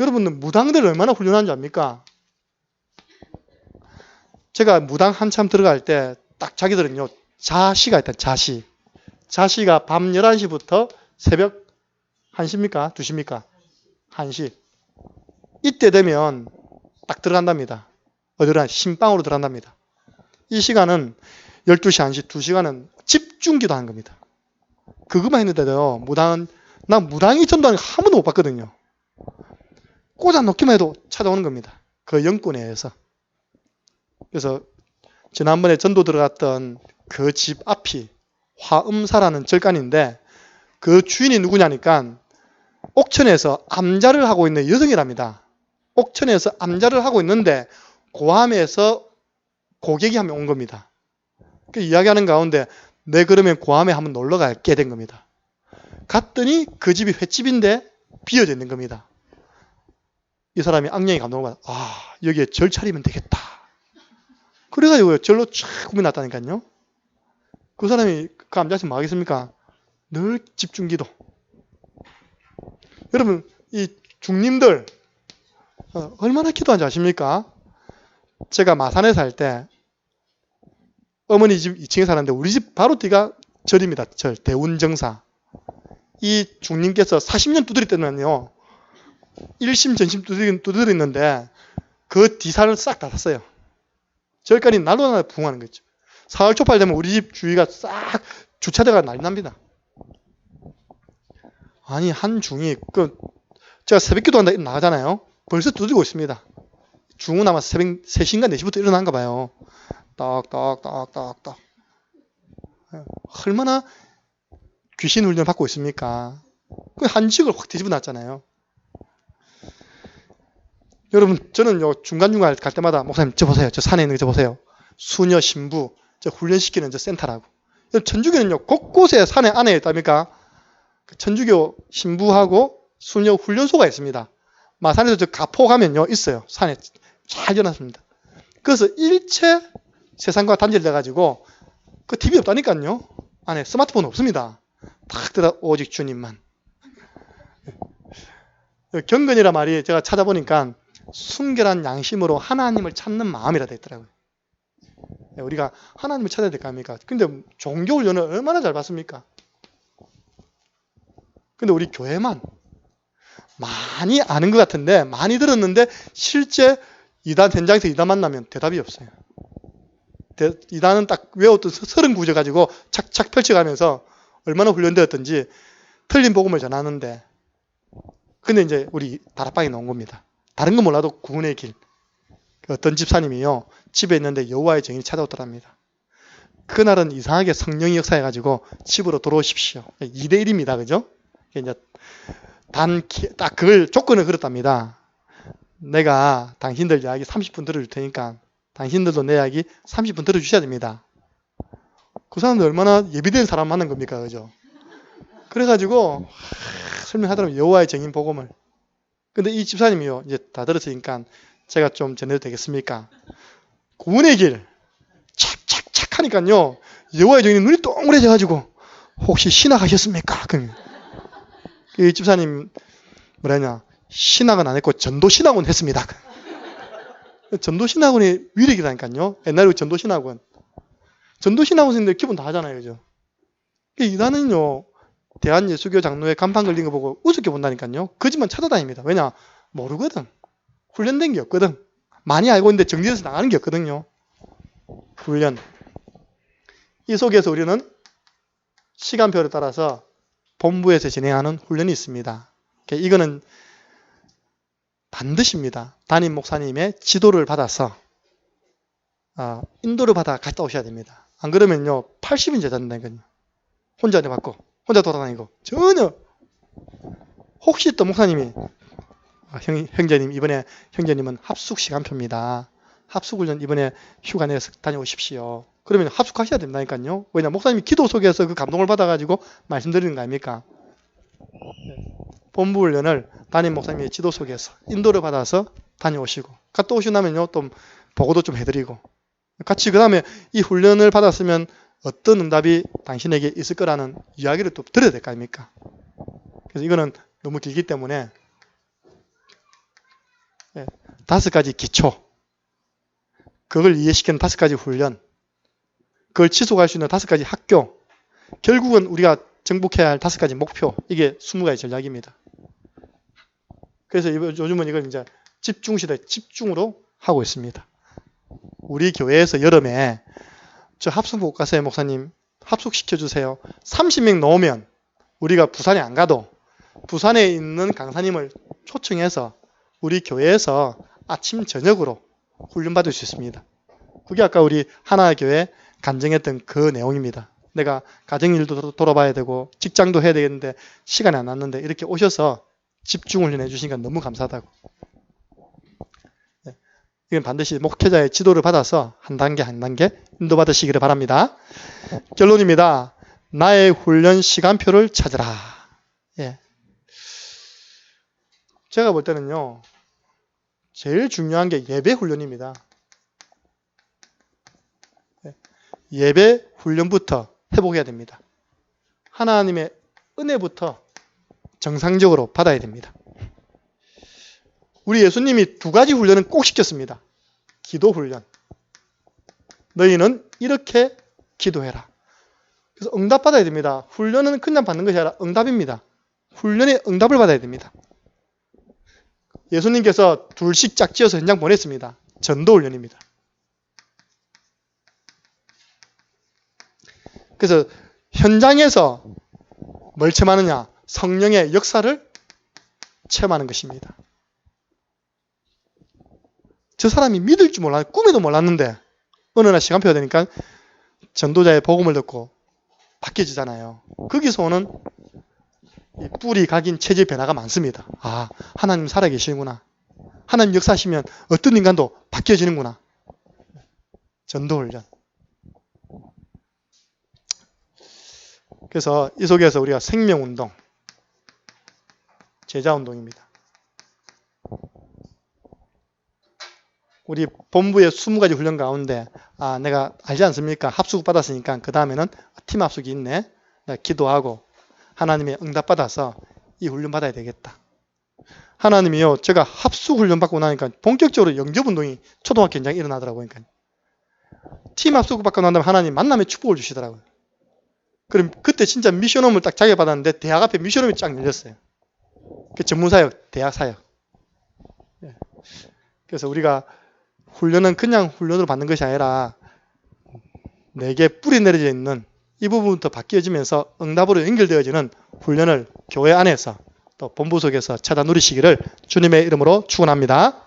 여러분들 무당들 얼마나 훈련하는 줄 압니까? 제가 무당 한참 들어갈 때 딱 자기들은요. 자시가 있다. 자시가 밤 11시부터 새벽 1시입니까? 2시입니까? 1시. 이때 되면 딱 들어간답니다. 어디로 신방으로 들어간답니다. 이 시간은 12시, 1시, 2시간은 집중기도 하는 겁니다. 그것만 했는데도 무당은, 난 무당이 전도하는 거 한 번도 못 봤거든요. 꽂아 놓기만 해도 찾아오는 겁니다. 그 영권에 의해서. 그래서 지난번에 전도 들어갔던 그 집 앞이 화음사라는 절간인데 그 주인이 누구냐니까 옥천에서 암자를 하고 있는 여성이랍니다. 옥천에서 암자를 하고 있는데 고암에서 고객이 한 명 온 겁니다. 그 이야기하는 가운데 내 그러면 고암에 한번 놀러 갈게 된 겁니다. 갔더니 그 집이 횟집인데 비어져 있는 겁니다. 이 사람이 악령이 감동을 받아. 여기에 절 차리면 되겠다. 그래가지고 절로 쫙 꾸며놨다니까요. 그 사람이 그 암자씨 뭐 하겠습니까? 늘 집중기도. 여러분 이 중님들 얼마나 기도하는지 아십니까? 제가 마산에 살 때 어머니 집 2층에 살았는데 우리 집 바로 뒤가 절입니다. 절 대운정사. 이 중님께서 40년 두드리 때는요. 1심 전심 두드리는데 그 뒤산을 싹 다 샀어요. 절간이 날로 날 부흥하는 거죠. 사흘 초팔 되면 우리 집 주위가 싹 주차대가 난리 납니다. 아니 한 중이 제가 새벽기도 한다 나가잖아요. 벌써 두드리고 있습니다. 중은 아마 새벽 3시인가 4시부터 일어난가 봐요. 딱딱딱딱딱. 얼마나 귀신 훈련을 받고 있습니까? 그 한직을 확 뒤집어 놨잖아요. 여러분 저는 중간중간 갈 때마다 목사님 저 보세요. 저 산에 있는 거 저 보세요. 수녀 신부 저 훈련시키는 저 센터라고. 천주교는요 곳곳에 산에 안에 있답니까? 천주교 신부하고 수녀 훈련소가 있습니다. 마산에서 저 가포 가면요 있어요. 산에 잘 해놨습니다. 그래서 일체 세상과 단절돼 가지고 그 TV 없다니까요. 안에 스마트폰 없습니다. 딱 들어 오직 주님만. 경건이란 말이 제가 찾아보니까 순결한 양심으로 하나님을 찾는 마음이라 되어 있더라고요. 우리가 하나님을 찾아야 될 거 아닙니까? 근데 종교 훈련을 얼마나 잘 받습니까? 근데 우리 교회만 많이 아는 것 같은데, 많이 들었는데 실제 이단 현장에서 이단 만나면 대답이 없어요. 이단은 딱 외웠던 서른 구조 가지고 착착 펼쳐가면서 얼마나 훈련되었던지 틀린 복음을 전하는데, 근데 이제 우리 다락방에 나온 겁니다. 다른 건 몰라도 구원의 길. 어떤 집사님이요, 집에 있는데 여호와의 증인이 찾아오더랍니다. 그날은 이상하게 성령이 역사해가지고 집으로 돌아오십시오. 2대1입니다. 그죠? 이제 딱 그걸 조건을 걸었답니다. 내가 당신들 이야기 30분 들어줄 테니까 당신들도 내 이야기 30분 들어주셔야 됩니다. 그 사람들 얼마나 예비된 사람 만난 겁니까? 그죠? 그래가지고 설명하더라고요. 여호와의 증인 복음을. 근데 이 집사님이요, 이제 다 들었으니까 제가 좀 전해도 되겠습니까? 구원의 길 착착착 하니까요, 여호와의 증인이 눈이 동그래져가지고 혹시 신학하셨습니까? 이 집사님 뭐라냐, 신학은 안 했고 전도신학원 했습니다. 전도신학원이 위력이라니까요. 옛날에 전도신학원 선생님들 기본 다 하잖아요. 그죠? 나는요, 대한예수교 장로회 간판 걸린 거 보고 우습게 본다니까요. 그 집만 찾아다닙니다. 왜냐? 모르거든. 훈련된 게 없거든. 많이 알고 있는데 정리돼서 나가는 게 없거든요. 훈련. 이 속에서 우리는 시간표를 따라서 본부에서 진행하는 훈련이 있습니다. 이거는 반드시입니다. 담임 목사님의 지도를 받아서 인도를 받아 갔다 오셔야 됩니다. 안 그러면요 80인 제자 된다니까요. 혼자 받고 혼자 돌아다니고 전혀. 혹시 또 목사님이 형제님 이번에 형제님은 합숙 시간표입니다. 합숙훈련 이번에 휴가 내서 다녀오십시오. 그러면 합숙하셔야 된다니까요. 왜냐, 목사님이 기도 속에서 그 감동을 받아가지고 말씀드리는 거 아닙니까? 본부 훈련을 담임 목사님의 지도 속에서 인도를 받아서 다녀오시고, 갔다 오시고 나면요 또 보고도 좀 해드리고, 같이 그 다음에 이 훈련을 받았으면 어떤 응답이 당신에게 있을 거라는 이야기를 또 들어야 될 거 아닙니까? 그래서 이거는 너무 길기 때문에 5가지 기초, 그걸 이해시키는 5가지 훈련, 그걸 지속할 수 있는 5가지 학교, 결국은 우리가 정복해야 할 5가지 목표, 이게 20가지 전략입니다. 그래서 요즘은 이걸 이제 집중시대 집중으로 하고 있습니다. 우리 교회에서 여름에 저 합숙 못 가세요, 목사님? 합숙시켜주세요. 30명 넣으면 우리가 부산에 안 가도 부산에 있는 강사님을 초청해서 우리 교회에서 아침 저녁으로 훈련받을 수 있습니다. 그게 아까 우리 하나교회 간증했던 그 내용입니다. 내가 가정일도 돌아봐야 되고 직장도 해야 되겠는데 시간이 안 났는데 이렇게 오셔서 집중훈련 해주시니까 너무 감사하다고. 이건 반드시 목회자의 지도를 받아서 한 단계 한 단계 인도받으시기를 바랍니다. 결론입니다. 나의 훈련 시간표를 찾으라. 제가 볼 때는요, 제일 중요한 게 예배 훈련입니다. 예배 훈련부터 회복해야 됩니다. 하나님의 은혜부터 정상적으로 받아야 됩니다. 우리 예수님이 2가지 훈련은 꼭 시켰습니다. 기도 훈련. 너희는 이렇게 기도해라. 그래서 응답받아야 됩니다. 훈련은 그냥 받는 것이 아니라 응답입니다. 훈련에 응답을 받아야 됩니다. 예수님께서 2씩 짝지어서 현장 보냈습니다. 전도 훈련입니다. 그래서 현장에서 뭘 체험하느냐? 성령의 역사를 체험하는 것입니다. 저 사람이 믿을 줄 몰랐는데, 꿈에도 몰랐는데 어느 날 시간표가 되니까 전도자의 복음을 듣고 바뀌어지잖아요. 거기서 오는 이 뿌리 각인 체질 변화가 많습니다. 아, 하나님 살아계시는구나. 하나님 역사하시면 어떤 인간도 바뀌어지는구나. 전도훈련. 그래서 이 속에서 우리가 생명운동, 제자운동입니다. 우리 본부의 20가지 훈련 가운데 내가 알지 않습니까? 합숙 받았으니까 그 다음에는 팀 합숙이 있네. 내가 기도하고 하나님의 응답 받아서 이 훈련 받아야 되겠다. 하나님이요, 제가 합숙 훈련 받고 나니까 본격적으로 영접운동이 초등학교 현장에 일어나더라고요. 그러니까 팀 합숙 받고 난 다음에 하나님 만남의 축복을 주시더라고요. 그럼 그때 진짜 미션홈을 딱 자격받았는데 대학 앞에 미션홈이 쫙 열렸어요. 그 전문사역, 대학 사역. 그래서 우리가 훈련은 그냥 훈련으로 받는 것이 아니라 내게 뿌리 내려져 있는 이 부분부터 바뀌어지면서 응답으로 연결되어지는 훈련을 교회 안에서 또 본부 속에서 찾아 누리시기를 주님의 이름으로 축원합니다.